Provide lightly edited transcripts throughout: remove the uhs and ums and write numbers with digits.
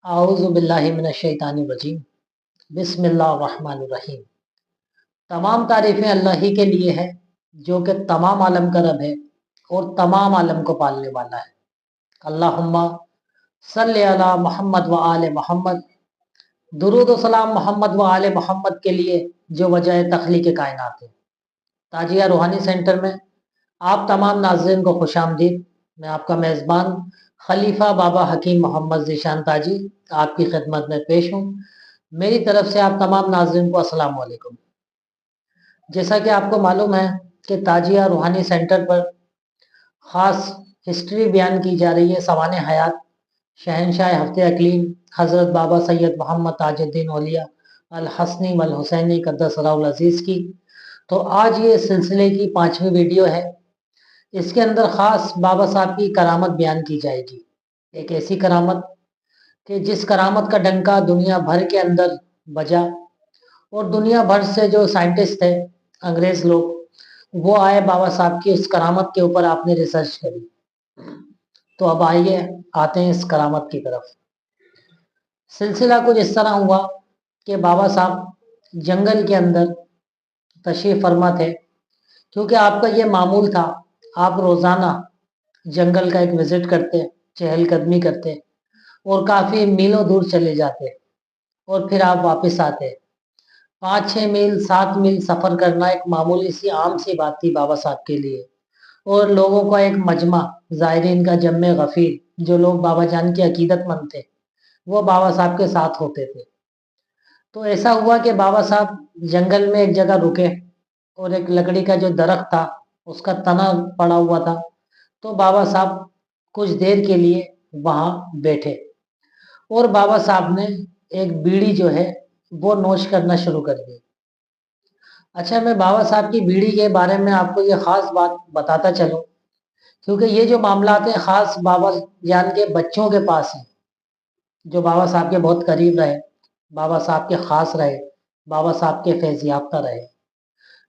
आऊज़ु बिल्लाहि मिनश्शैतानिर्रजीम। बिस्मिल्लाहिर्रहमानिर्रहीम। तमाम तारीफ़ें अल्लाह ही के लिए है जो कि तमाम आलम का रब है और तमाम आलम को पालने वाला है। अल्लाहुम्मा सल्ली अला मोहम्मद व आले मोहम्मद। दुरूद व सलाम मोहम्मद व आले मोहम्मद के लिए जो वजह तख्लीक़ कायनात है। ताजिया रूहानी सेंटर में आप तमाम नाज़रीन को खुशामदीद। मैं आपका मेज़बान खलीफा बाबा हकीम मोहम्मद ज़ीशान ताजी आपकी खिदमत में पेश हूँ। मेरी तरफ से आप तमाम नाज़रीन को अस्सलाम वालेकुम। जैसा कि आपको मालूम है कि ताजिया रूहानी सेंटर पर ख़ास हिस्ट्री बयान की जा रही है सवाने हयात शहनशाह हफ्ते अकलीम हज़रत बाबा सैयद मोहम्मद ताजुद्दीन औलिया अल हसनी वल हुसैनी क़द्दस सराहुल अज़ीज़ की। तो आज ये सिलसिले की 5वीं वीडियो है। इसके अंदर ख़ास बाबा साहब की करामत बयान की जाएगी। एक ऐसी करामत कि जिस करामत का डंका दुनिया भर के अंदर बजा और दुनिया भर से जो साइंटिस्ट थे अंग्रेज़ लोग वो आए बाबा साहब की उस करामत के ऊपर आपने रिसर्च करी। तो अब आइए आते हैं इस करामत की तरफ। सिलसिला कुछ इस तरह हुआ कि बाबा साहब जंगल के अंदर तशरीफ़ फरमा थे। क्योंकि आपका ये मामूल था, आप रोज़ाना जंगल का एक विज़िट करते, चहलकदमी करते और काफ़ी मीलों दूर चले जाते और फिर आप वापस आते। 5-6 मील 7 मील सफ़र करना एक मामूली सी आम सी बात थी बाबा साहब के लिए। और लोगों का एक मजमा, ज़ायरीन का जम्मे गफ़ीर, जो लोग बाबा जान के अकीदतमंद थे वो बाबा साहब के साथ होते थे। तो ऐसा हुआ कि बाबा साहब जंगल में एक जगह रुके और एक लकड़ी का जो दरख्त था उसका तना पड़ा हुआ था। तो बाबा साहब कुछ देर के लिए वहाँ बैठे और बाबा साहब ने एक बीड़ी जो है वो नोश करना शुरू कर दी। अच्छा, मैं बाबा साहब की बीड़ी के बारे में आपको ये ख़ास बात बताता चलूँ क्योंकि ये जो मामलात हैं ख़ास बाबा जान के बच्चों के पास हैं, जो बाबा साहब के बहुत करीब रहे, बाबा साहब के ख़ास रहे, बाबा साहब के फैज़ याफ्ता रहे।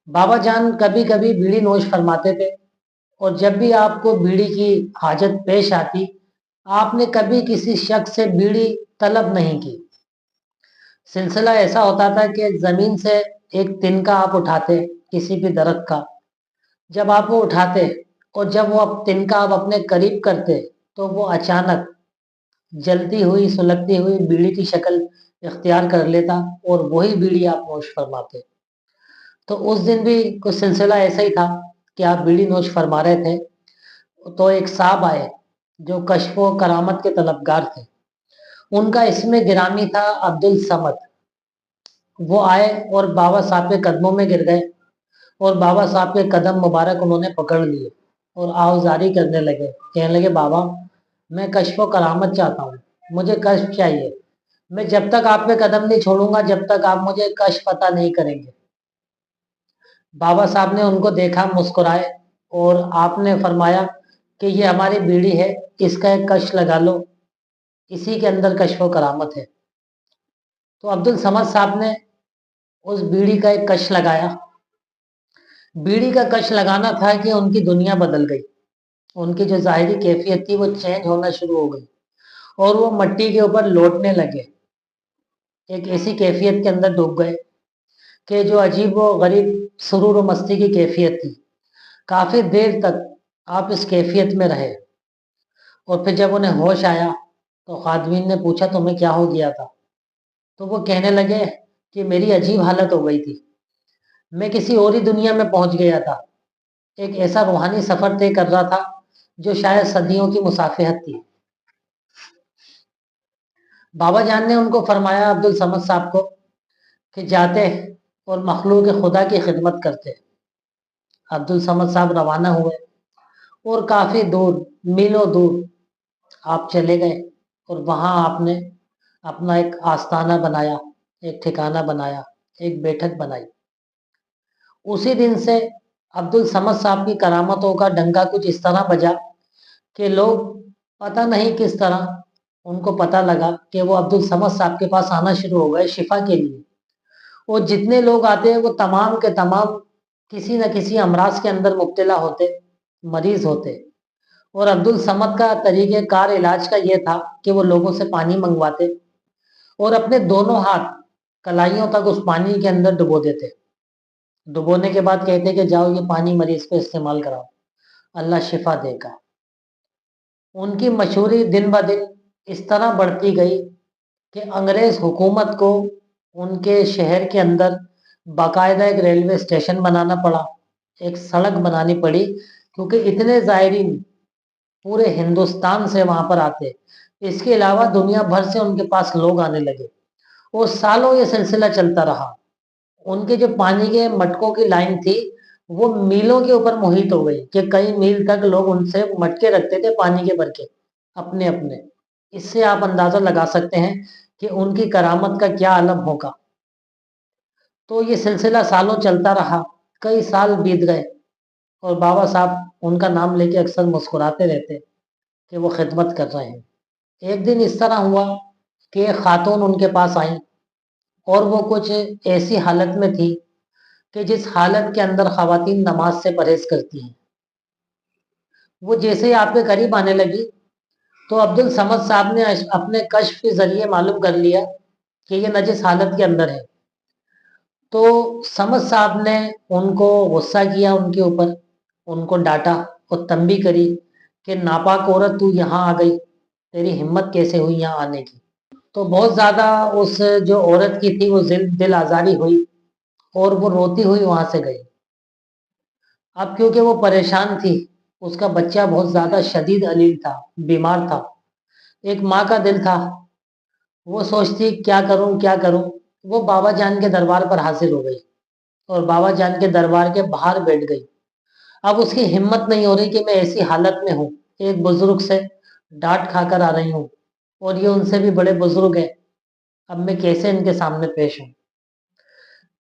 बाबा जान कभी-कभी बीड़ी नोश फरमाते थे और जब भी आपको बीड़ी की हाजत पेश आती, आपने कभी किसी शख्स से बीड़ी तलब नहीं की। सिलसिला ऐसा होता था कि ज़मीन से एक तिनका आप उठाते किसी भी दरख्त का, जब आप वो उठाते और जब वो तिनका आप अपने करीब करते तो वो अचानक जलती हुई सुलगती हुई बीड़ी की शक्ल इख्तियार कर लेता और वही बीड़ी आप नोश फरमाते। तो उस दिन भी कुछ सिलसिला ऐसा ही था कि आप बीड़ी नोश फरमा रहे थे तो एक साहब आए जो कश्फ व करामत के तलबगार थे। उनका इसमें गिरामी था अब्दुल समद। वो आए और बाबा साहब के कदमों में गिर गए और बाबा साहब के कदम मुबारक उन्होंने पकड़ लिए और आउज़ारी करने लगे। कहने लगे, बाबा मैं कश्फ व करामत चाहता हूँ, मुझे कश्फ चाहिए। मैं जब तक आप पे कदम नहीं छोड़ूंगा जब तक आप मुझे कश्फ अता नहीं करेंगे। बाबा साहब ने उनको देखा, मुस्कुराए और आपने फरमाया कि ये हमारी बीड़ी है, इसका एक कश लगा लो, इसी के अंदर कश्फ व करामत है। तो अब्दुल समद साहब ने उस बीड़ी का एक कश लगाया। बीड़ी का कश लगाना था कि उनकी दुनिया बदल गई। उनकी जो ज़ाहिरी कैफियत थी वो चेंज होना शुरू हो गई और वो मिट्टी के ऊपर लौटने लगे। एक ऐसी कैफियत के अंदर डूब गए कि जो अजीब व गरीब सुरूर व मस्ती की कैफियत थी। काफ़ी देर तक आप इस कैफियत में रहे और फिर जब उन्हें होश आया तो खादमीन ने पूछा, तुम्हें क्या हो गया था? तो वो कहने लगे कि मेरी अजीब हालत हो गई थी, मैं किसी और ही दुनिया में पहुंच गया था। एक ऐसा रूहानी सफ़र तय कर रहा था जो शायद सदियों की मुसाफिहत थी। बाबा जान ने उनको फरमाया, अब्दुल समद साहब को, कि जाते और मखलूक खुदा की खिदमत करते। अब्दुल समद साहब रवाना हुए और काफ़ी दूर, मीलों दूर आप चले गए और वहाँ आपने अपना एक आस्थाना बनाया, एक ठिकाना बनाया, एक बैठक बनाई। उसी दिन से अब्दुल समद साहब की करामतों का डंका कुछ इस तरह बजा कि लोग पता नहीं किस तरह उनको पता लगा कि वो अब्दुल समद साहब के पास आना शुरू हो गए शिफा के लिए। और जितने लोग आते हैं वो तमाम के तमाम किसी न किसी अमराज के अंदर मुब्तला होते, मरीज होते। اور अब्दुल समद का तरीक़े कार इलाज का ये था कि वो लोगों से पानी मंगवाते और अपने दोनों हाथ कलाइयों तक उस पानी के अंदर डुबो देते। डुबोने के बाद कहते कि जाओ ये पानी मरीज पे इस्तेमाल कराओ, अल्लाह शिफा देगा। उनकी मशहूरी दिन ब दिन इस तरह बढ़ती गई कि अंग्रेज हुकूमत को उनके शहर के अंदर बाकायदा एक रेलवे स्टेशन बनाना पड़ा, एक सड़क बनानी पड़ी, क्योंकि इतने ज़ायरीन पूरे हिंदुस्तान से वहाँ पर आते। इसके अलावा दुनिया भर से उनके पास लोग आने लगे और सालों ये सिलसिला चलता रहा। उनके जो पानी के मटकों की लाइन थी वो मीलों के ऊपर मुहित हो गई कि कई मील तक लोग उनसे मटके रखते थे पानी के भर के अपने अपने। इससे आप अंदाजा लगा सकते हैं कि उनकी करामत का क्या आलम होगा। तो ये सिलसिला सालों चलता रहा, कई साल बीत गए और बाबा साहब उनका नाम लेके अक्सर मुस्कुराते रहते कि वो खिदमत कर रहे हैं। एक दिन इस तरह हुआ कि एक खातून उनके पास आई और वो कुछ ऐसी हालत में थी कि जिस हालत के अंदर ख़वातीन नमाज से परहेज करती हैं। वो जैसे ही आपके करीब आने लगी तो अब्दुल समद साहब ने अपने कश्फ के ज़रिए मालूम कर लिया कि ये नजिस हालत के अंदर है। तो समद साहब ने उनको गुस्सा किया उनके ऊपर, उनको डांटा और तंबी करी कि नापाक औरत तू यहाँ आ गई, तेरी हिम्मत कैसे हुई यहाँ आने की। तो बहुत ज़्यादा उस जो औरत की थी वो दिल आज़ारी हुई और वो रोती हुई वहाँ से गई। अब क्योंकि वो परेशान थी, उसका बच्चा बहुत ज़्यादा शदीद अलील था, बीमार था। एक माँ का दिल था, वो सोचती क्या करूँ क्या करूँ। वो बाबा जान के दरबार पर हाजिर हो गई और बाबा जान के दरबार के बाहर बैठ गई। अब उसकी हिम्मत नहीं हो रही कि मैं ऐसी हालत में हूँ, एक बुजुर्ग से डांट खाकर आ रही हूँ और ये उनसे भी बड़े बुजुर्ग हैं, अब मैं कैसे इनके सामने पेश हूँ।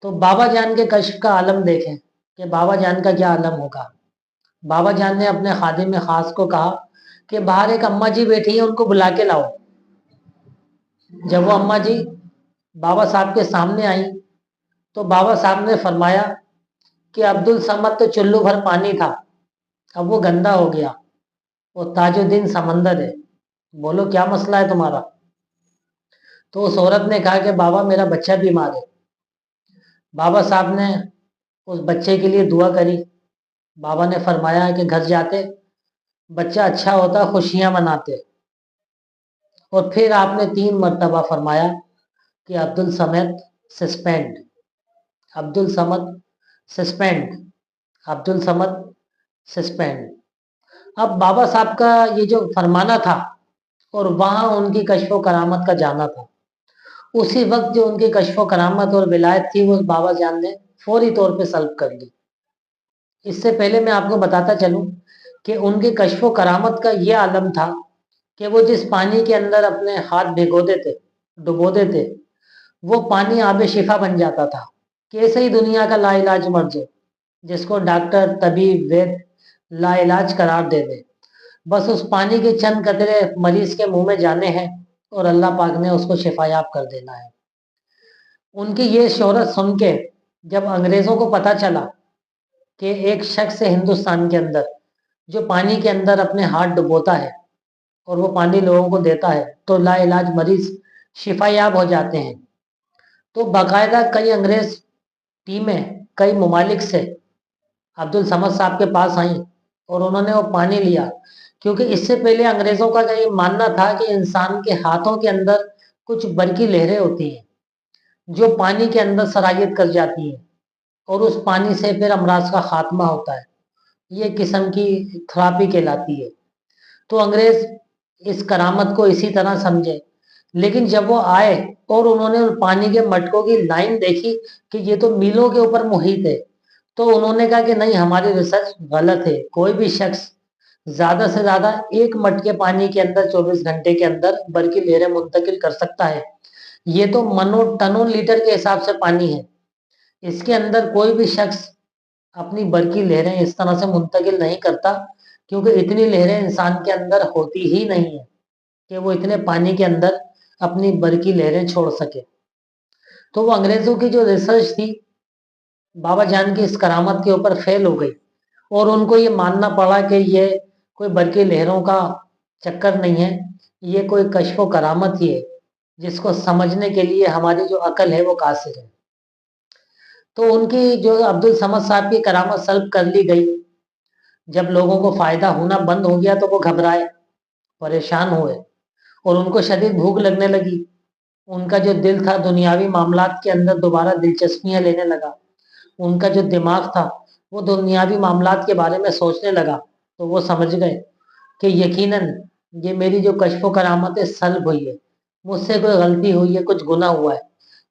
तो बाबा जान के कश्फ का आलम देखें कि बाबा जान का क्या आलम होगा। बाबा जान ने अपने खादिम खास को कहा कि बाहर एक अम्मा जी बैठी है, उनको बुला के लाओ। जब वो अम्मा जी बाबा साहब के सामने आई तो बाबा साहब ने फरमाया कि अब्दुल समद तो चुल्लू भर पानी था, अब वो गंदा हो गया, वो ताजुद्दीन समंदर है, बोलो क्या मसला है तुम्हारा। तो उस औरत ने कहा कि बाबा मेरा बच्चा बीमार है। बाबा साहब ने उस बच्चे के लिए दुआ करी। बाबा ने फरमाया कि घर जाते बच्चा अच्छा होता, खुशियां मनाते। और फिर आपने 3 मरतबा फरमाया कि Abdul Samad suspend, Abdul Samad suspend, Abdul Samad suspend. अब बाबा साहब का ये जो फरमाना था और वहाँ उनकी कश्फ व करामत का जाना था, उसी वक्त जो उनकी कश्फ व करामत और विलायत थी वो बाबा जान ने फौरी तौर पे सल्ब कर ली। इससे पहले मैं आपको बताता चलूं कि उनकी कश्फ व करामत का ये आलम था कि वो जिस पानी के अंदर अपने हाथ भिगो देते, डुबो देते, वो पानी आबे शिफा बन जाता था। कैसे ही दुनिया का लाइलाज मर्ज हो, जिसको डॉक्टर तबीब वैद्य लाइलाज करार दे दे, बस उस पानी के चंद कतरे मरीज के मुंह में जाने हैं और अल्लाह पाक ने उसको शिफायाब कर देना है। उनकी ये शोहरत सुन के जब अंग्रेज़ों को पता चला कि एक शख्स है हिंदुस्तान के अंदर जो पानी के अंदर अपने हाथ डुबोता है और वो पानी लोगों को देता है तो लाइलाज मरीज शिफायाब हो जाते हैं, तो बाकायदा कई अंग्रेज़ टीमें कई ममालिक से अब्दुल समद साहब के पास आई और उन्होंने वो पानी लिया। क्योंकि इससे पहले अंग्रेज़ों का ये मानना था कि इंसान के हाथों के अंदर कुछ बरकी लहरें होती हैं जो पानी के अंदर सरायत कर जाती हैं और उस पानी से फिर अमराज का खात्मा होता है। ये किस्म की थेरापी कहलाती है। तो अंग्रेज इस करामत को इसी तरह समझे। लेकिन जब वो आए और उन्होंने उन पानी के मटकों की लाइन देखी कि ये तो मीलों के ऊपर मुहित है, तो उन्होंने कहा कि नहीं, हमारी रिसर्च गलत है। कोई भी शख्स ज्यादा से ज्यादा एक मटके पानी के अंदर 24 घंटे के अंदर बरकी लहरें मुंतकिल कर सकता है। ये तो मनो टनों लीटर के हिसाब से पानी है, इसके अंदर कोई भी शख्स अपनी बरकी लहरें इस तरह से मुंतकिल नहीं करता, क्योंकि इतनी लहरें इंसान के अंदर होती ही नहीं है कि वो इतने पानी के अंदर अपनी बरकी लहरें छोड़ सके। तो वो अंग्रेजों की जो रिसर्च थी बाबा जान की इस करामत के ऊपर फेल हो गई और उनको ये मानना पड़ा कि ये कोई बरकी लहरों का चक्कर नहीं है, ये कोई कश्फ करामत ही है जिसको समझने के लिए हमारी जो अकल है वो कासिर है। तो उनकी जो अब्दुल समद साहब की करामत सल्ब कर ली गई। जब लोगों को फ़ायदा होना बंद हो गया तो वो घबराए, परेशान हुए और उनको शदीद भूख लगने लगी। उनका जो दिल था दुनियावी मामलात के अंदर दोबारा दिलचस्पियाँ लेने लगा। उनका जो दिमाग था वो दुनियावी मामलात के बारे में सोचने लगा। तो वो समझ गए कि यकीनन ये मेरी जो कश्फ व करामतें सल्ब हुई है, मुझसे कोई गलती हुई है, कुछ गुनाह हुआ है।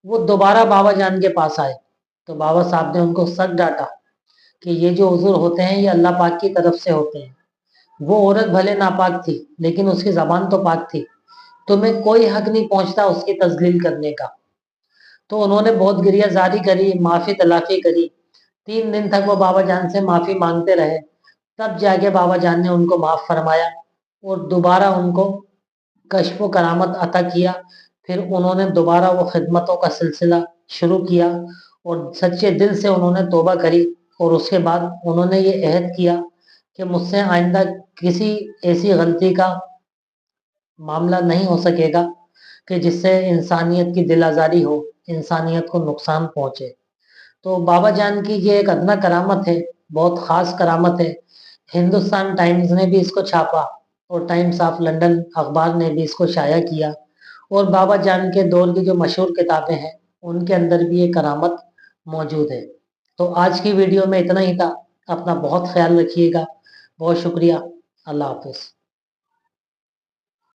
वो दोबारा बाबा जान के पास आए तो बाबा साहब ने उनको सख्त डांटा कि ये जो हुजूर होते हैं ये अल्लाह पाक की तरफ से होते हैं। वो औरत भले नापाक थी लेकिन उसकी ज़बान तो पाक थी, तुम्हें कोई हक नहीं पहुंचता उसकी तजलील करने का। तो उन्होंने बहुत गिरिया जारी करी, माफ़ी तलाफ़ी करी। 3 दिन तक वो बाबा जान से माफ़ी मांगते रहे, तब जाके बाबा जान ने उनको माफ़ फरमाया और दोबारा उनको कश्फ व करामत अता किया। फिर उन्होंने दोबारा वो खिदमतों का सिलसिला शुरू किया और सच्चे दिल से उन्होंने तौबा करी और उसके बाद उन्होंने ये अहद किया कि मुझसे आइंदा किसी ऐसी गलती का मामला नहीं हो सकेगा कि जिससे इंसानियत की दिल आज़ारी हो, इंसानियत को नुकसान पहुँचे। तो बाबा जान की ये एक अदना करामत है, बहुत ख़ास करामत है। हिंदुस्तान टाइम्स ने भी इसको छापा और टाइम्स ऑफ लंदन अखबार ने भी इसको शाया किया और बाबा जान के दौर की जो मशहूर किताबें हैं उनके अंदर भी ये करामत मौजूद है। तो आज की वीडियो में इतना ही था। अपना बहुत ख्याल रखिएगा। बहुत शुक्रिया। अल्लाह हाफ़िज़।